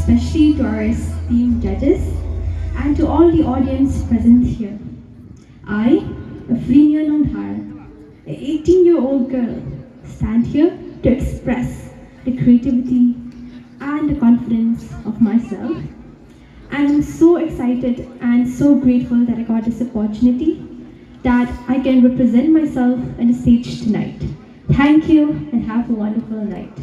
especially to our esteemed judges and to all the audience present here. I, Afrinia Nonghyllam, an 18-year-old girl, stand here to express the creativity and the confidence of myself. And I'm so excited and so grateful that I got this opportunity, that I can represent myself on the stage tonight. Thank you and have a wonderful night.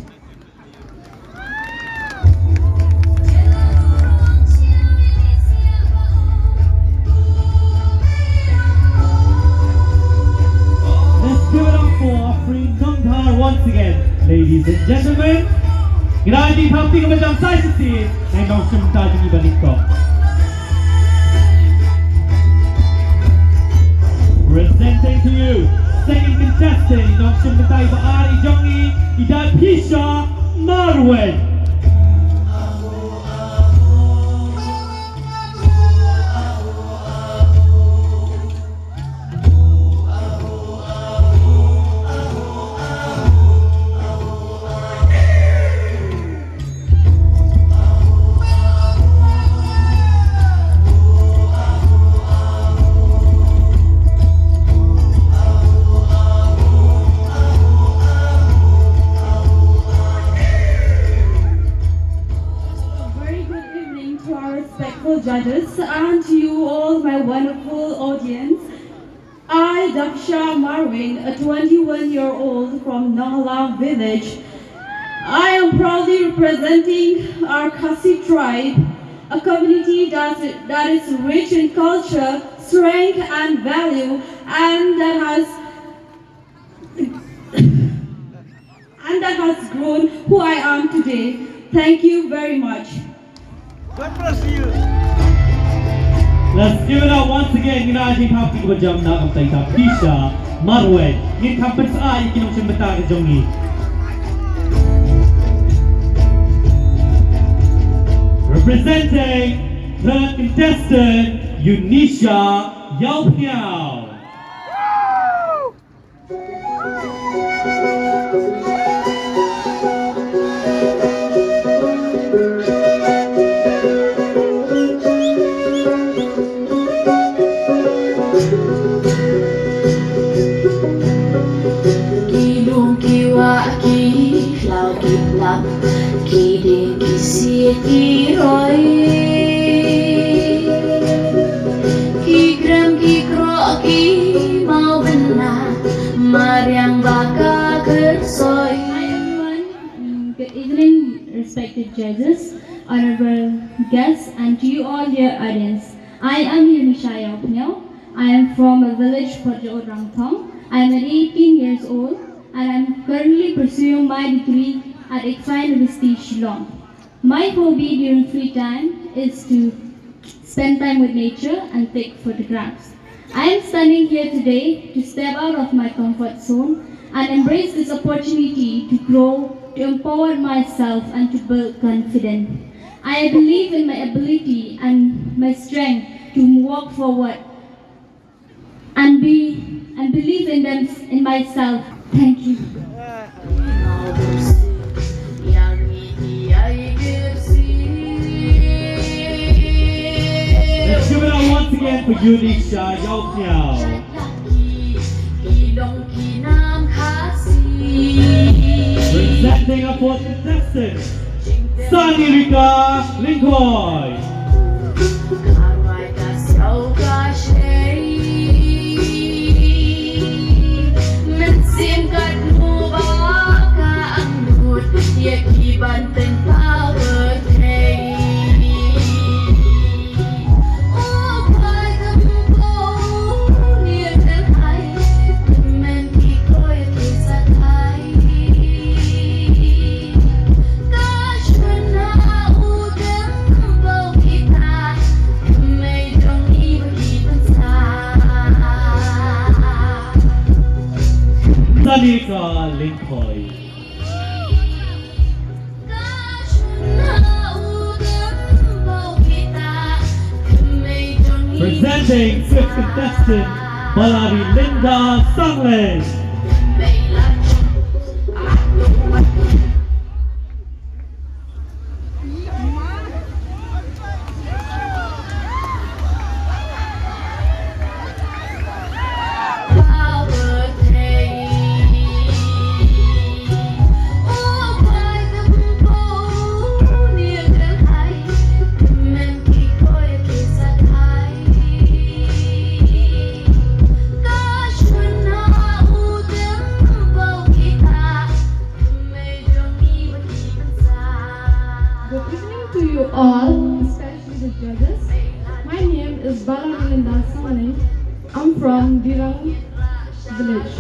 Let's give it up for our friend Nonghyllam once again, ladies and gentlemen. Grabe pumping macam saya sih, ay nong sebentar di balik ko. Presenting to you, second contestant, nong sebentar baari jongi, ida Pisha Marwen. Judges and to you all, my wonderful audience. I, Daksha Marwin, a 21-year-old from Nonghyllam village. I am proudly representing our Khasi tribe, a community that is rich in culture, strength and value, and that has grown who I am today. Thank you very much. God bless you. Let's give it up once again. Ginaaji happy ko jam na ang taita Pisha Marwen. Ngin kapan sa ay kinong simbata ka jongi. Representing the contestant Unisha Yao Piao. Kiding kisi kiroi Kigram kikro ki mau bena Mariang baka kersoy. Good evening, respected judges, honorable guests, and to you all dear audience. I am Unisha Yao. I am from a village called Rangthong. I am 18 years old and I am currently pursuing my degree at Ikfa University, Shillong. My hobby during free time is to spend time with nature and take photographs. I am standing here today to step out of my comfort zone and embrace this opportunity to grow, to empower myself and to build confidence. I believe in my ability and my strength to walk forward and believe in myself. Thank you. Let's give it up once again for Unisha Yao Piao. Presenting our fourth contestant, Ranikor Linkoy. Ranikor Linkoy. Presenting fifth contestant, Balari Linda Sanglen. village,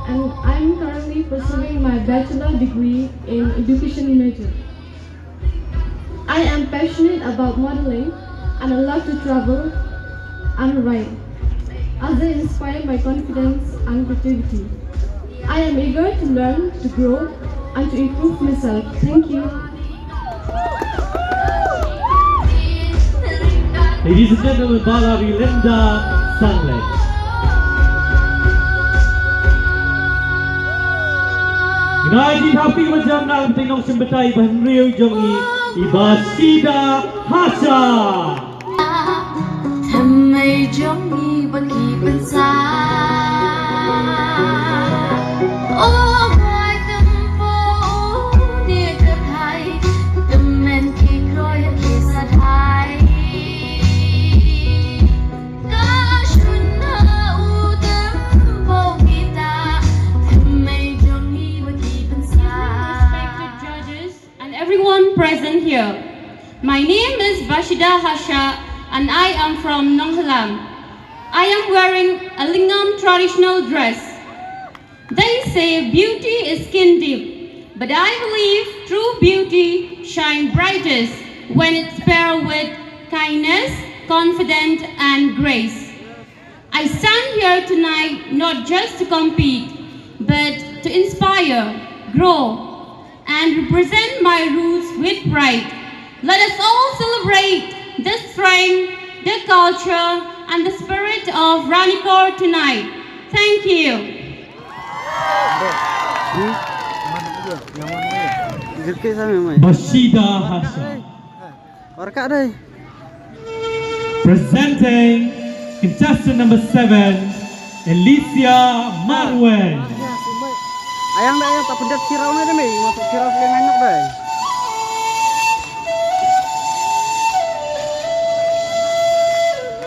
and I'm currently pursuing my bachelor degree in education major. I am passionate about modeling and I love to travel and write, as they inspire my confidence and creativity. I am eager to learn, to grow, and to improve myself. Thank you. Ladies and gentlemen, Balari Linda Sanle. Ngaji tapi macam nak tengok sembetai bahan real jongi Ibasida Hasha. ทำไมจ้องมีบักกี่ปัญษาโอ้ควายกำโปเนี่ยกระไทยกำแมนขี้ครอยขี้สะไทยก็ชุนเฮาตึมโบกีตาทำไมจ้องมีบักกี่ปัญษา Respected judges and everyone present here. My name is Bashida Hasha and I am from Nonghyllam. I am wearing a Lingam traditional dress. They say beauty is skin deep, but I believe true beauty shines brightest when it's paired with kindness, confidence and grace. I stand here tonight not just to compete, but to inspire, grow, and represent my roots with pride. Let us all celebrate the strength, the culture, and the spirit of Ranikor tonight. Thank you. Bashida Hasha. Presenting contestant number 7, Alicia Marwen. Ayang dah ayang tak pendat sirau ni deh, masuk sirau sekalian enak deh.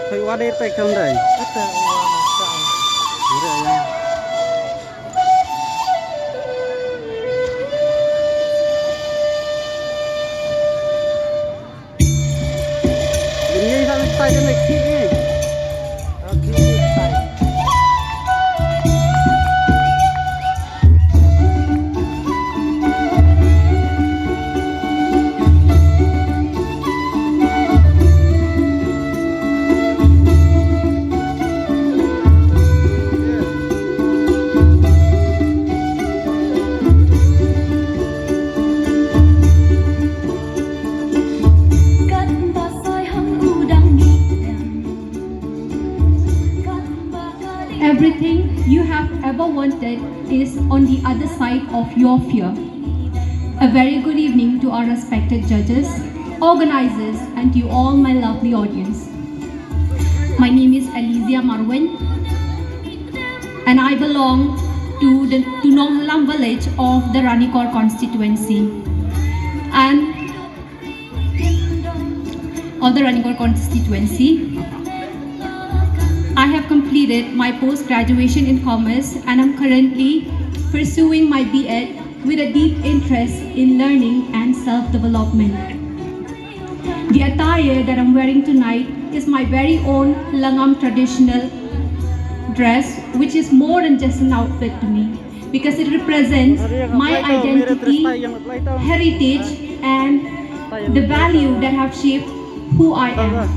Hai wadah itu kan deh. Ada ayang. Ini sampai saya nak kiri. Everything you have ever wanted is on the other side of your fear. A very good evening to our respected judges, organizers, and to you all my lovely audience. My name is Alicia Marwen, and I belong to Nonghyllam village of the Ranikor constituency. I have completed my post-graduation in commerce and I'm currently pursuing my B.Ed with a deep interest in learning and self-development. The attire that I'm wearing tonight is my very own Langam traditional dress, which is more than just an outfit to me because it represents my identity, heritage, and the value that have shaped who I am.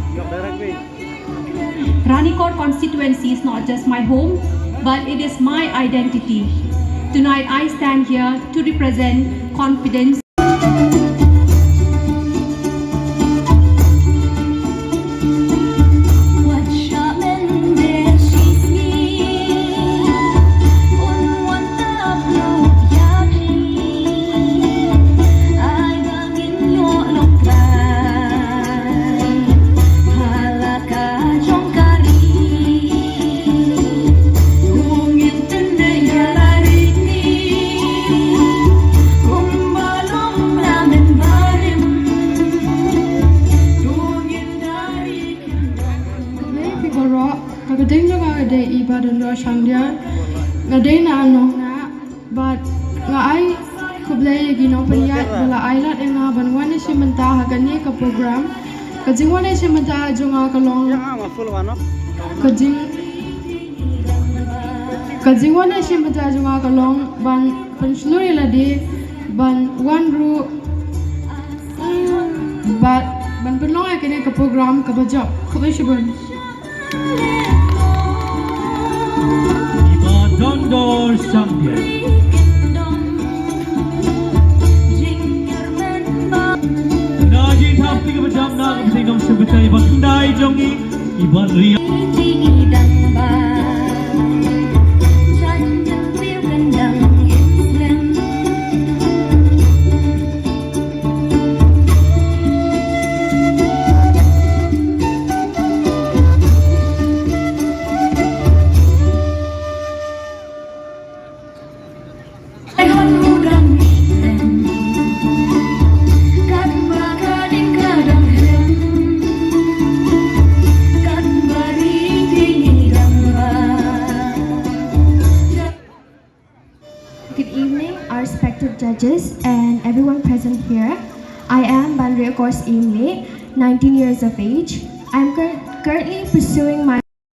Ranikor constituency is not just my home, but it is my identity. Tonight I stand here to represent confidence. But ngai kublay gino paniat bala ailat enga banwan si menta hagani ka program kajingwan si menta junga kalong kajing kajiwana shimata junga kalong ban pensionuri ladi ban one ru ban penong akene ke program ke job kebesibun Iba Dondor Champion. Naji tapti ke macam nak mesti dong sebut iba kendai jongi iba ria. Good evening, our respected judges and everyone present here. I am Ranikor, 19 years of age. I am currently pursuing my